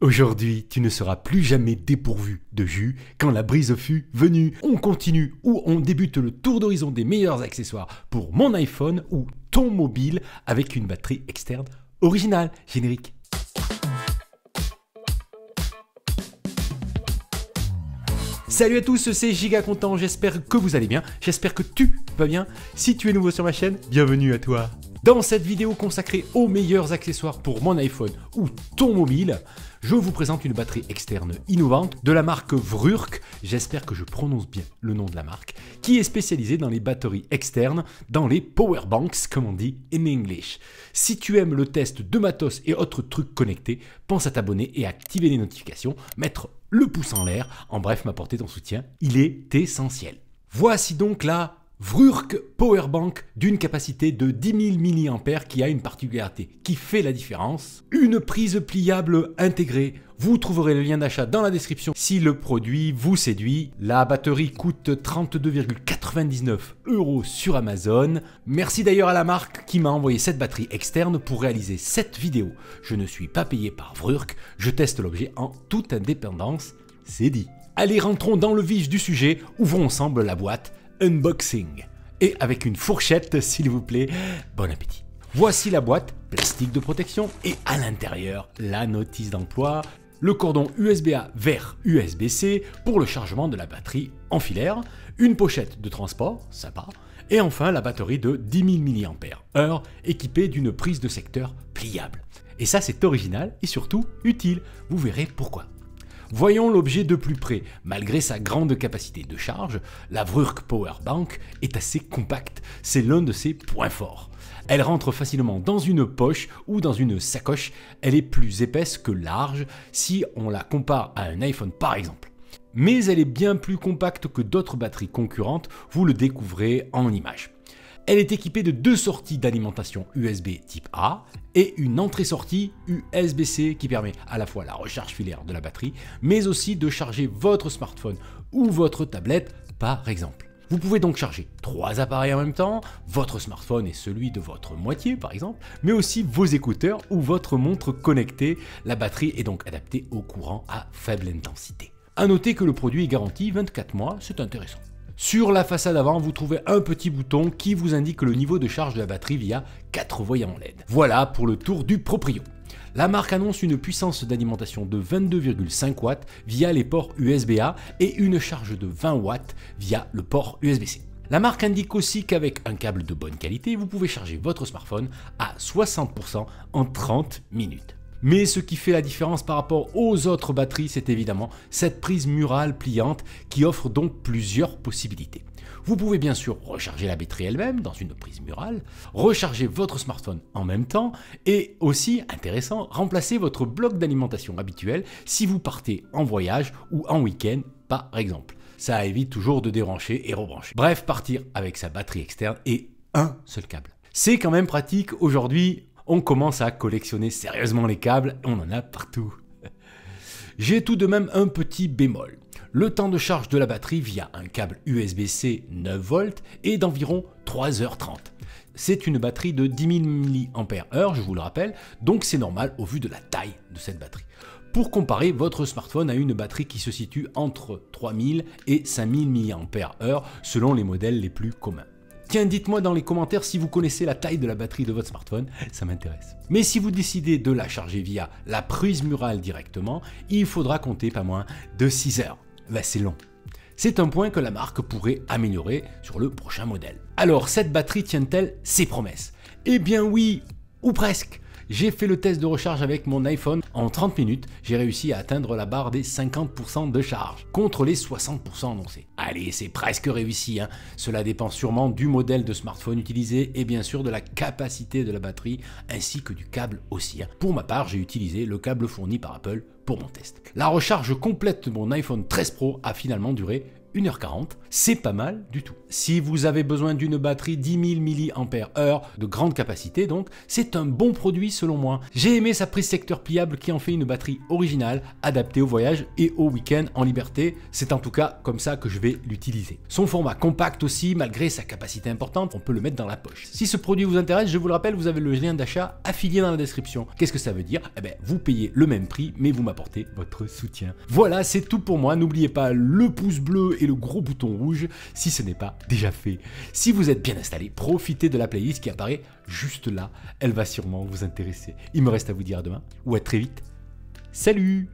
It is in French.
Aujourd'hui, tu ne seras plus jamais dépourvu de jus quand la brise fut venue. On continue ou on débute le tour d'horizon des meilleurs accessoires pour mon iPhone ou ton mobile avec une batterie externe originale. Générique. Salut à tous, c'est Giga Content, j'espère que vous allez bien, j'espère que tu vas bien. Si tu es nouveau sur ma chaîne, bienvenue à toi. Dans cette vidéo consacrée aux meilleurs accessoires pour mon iPhone ou ton mobile, je vous présente une batterie externe innovante de la marque Vrurk, j'espère que je prononce bien le nom de la marque, qui est spécialisée dans les batteries externes, dans les powerbanks comme on dit in English. Si tu aimes le test de matos et autres trucs connectés, pense à t'abonner et activer les notifications, mettre le pouce en l'air, en bref m'apporter ton soutien, il est essentiel. Voici donc la Vrurk Powerbank d'une capacité de 10 000 mAh qui a une particularité qui fait la différence. Une prise pliable intégrée. Vous trouverez le lien d'achat dans la description si le produit vous séduit. La batterie coûte 32,99 € sur Amazon. Merci d'ailleurs à la marque qui m'a envoyé cette batterie externe pour réaliser cette vidéo. Je ne suis pas payé par Vrurk, je teste l'objet en toute indépendance, c'est dit. Allez, rentrons dans le vif du sujet, ouvrons ensemble la boîte. Unboxing. Et avec une fourchette, s'il vous plaît, bon appétit. Voici la boîte, plastique de protection, et à l'intérieur, la notice d'emploi, le cordon USB-A vers USB-C pour le chargement de la batterie en filaire, une pochette de transport, sympa, et enfin la batterie de 10 000 mAh équipée d'une prise de secteur pliable. Et ça, c'est original et surtout utile, vous verrez pourquoi. Voyons l'objet de plus près. Malgré sa grande capacité de charge, la Vrurk Powerbank est assez compacte. C'est l'un de ses points forts. Elle rentre facilement dans une poche ou dans une sacoche. Elle est plus épaisse que large si on la compare à un iPhone par exemple. Mais elle est bien plus compacte que d'autres batteries concurrentes, vous le découvrez en images. Elle est équipée de deux sorties d'alimentation USB type A et une entrée-sortie USB-C qui permet à la fois la recharge filaire de la batterie, mais aussi de charger votre smartphone ou votre tablette par exemple. Vous pouvez donc charger 3 appareils en même temps, votre smartphone et celui de votre moitié par exemple, mais aussi vos écouteurs ou votre montre connectée. La batterie est donc adaptée au courant à faible intensité. A noter que le produit est garanti 24 mois, c'est intéressant. Sur la façade avant, vous trouvez un petit bouton qui vous indique le niveau de charge de la batterie via 4 voyants LED. Voilà pour le tour du proprio. La marque annonce une puissance d'alimentation de 22,5 watts via les ports USB-A et une charge de 20 watts via le port USB-C. La marque indique aussi qu'avec un câble de bonne qualité, vous pouvez charger votre smartphone à 60% en 30 minutes. Mais ce qui fait la différence par rapport aux autres batteries, c'est évidemment cette prise murale pliante qui offre donc plusieurs possibilités. Vous pouvez bien sûr recharger la batterie elle-même dans une prise murale, recharger votre smartphone en même temps et aussi, intéressant, remplacer votre bloc d'alimentation habituel si vous partez en voyage ou en week-end par exemple. Ça évite toujours de débrancher et rebrancher. Bref, partir avec sa batterie externe et un seul câble. C'est quand même pratique aujourd'hui. On commence à collectionner sérieusement les câbles, on en a partout. J'ai tout de même un petit bémol. Le temps de charge de la batterie via un câble USB-C 9 volts est d'environ 3h30. C'est une batterie de 10 000 mAh, je vous le rappelle, donc c'est normal au vu de la taille de cette batterie. Pour comparer, votre smartphone a une batterie qui se situe entre 3000 et 5000 mAh selon les modèles les plus communs. Tiens, dites-moi dans les commentaires si vous connaissez la taille de la batterie de votre smartphone, ça m'intéresse. Mais si vous décidez de la charger via la prise murale directement, il faudra compter pas moins de 6 heures. Bah, c'est long. C'est un point que la marque pourrait améliorer sur le prochain modèle. Alors, cette batterie tient-elle ses promesses? Eh bien oui, ou presque. J'ai fait le test de recharge avec mon iPhone. En 30 minutes, j'ai réussi à atteindre la barre des 50% de charge, contre les 60% annoncés. Allez, c'est presque réussi, hein. Cela dépend sûrement du modèle de smartphone utilisé et bien sûr de la capacité de la batterie, ainsi que du câble aussi, hein. Pour ma part, j'ai utilisé le câble fourni par Apple pour mon test. La recharge complète de mon iPhone 13 Pro a finalement duré 1h40, c'est pas mal du tout. Si vous avez besoin d'une batterie 10 000 mAh de grande capacité donc, c'est un bon produit selon moi. J'ai aimé sa prise secteur pliable qui en fait une batterie originale, adaptée au voyage et au week-end en liberté. C'est en tout cas comme ça que je vais l'utiliser. Son format compact aussi, malgré sa capacité importante, on peut le mettre dans la poche. Si ce produit vous intéresse, je vous le rappelle, vous avez le lien d'achat affilié dans la description. Qu'est-ce que ça veut dire? Eh bien, vous payez le même prix, mais vous m'apportez votre soutien. Voilà, c'est tout pour moi. N'oubliez pas le pouce bleu et le gros bouton rouge si ce n'est pas déjà fait. Si vous êtes bien installé, profitez de la playlist qui apparaît juste là. Elle va sûrement vous intéresser. Il me reste à vous dire à demain ou à très vite. Salut!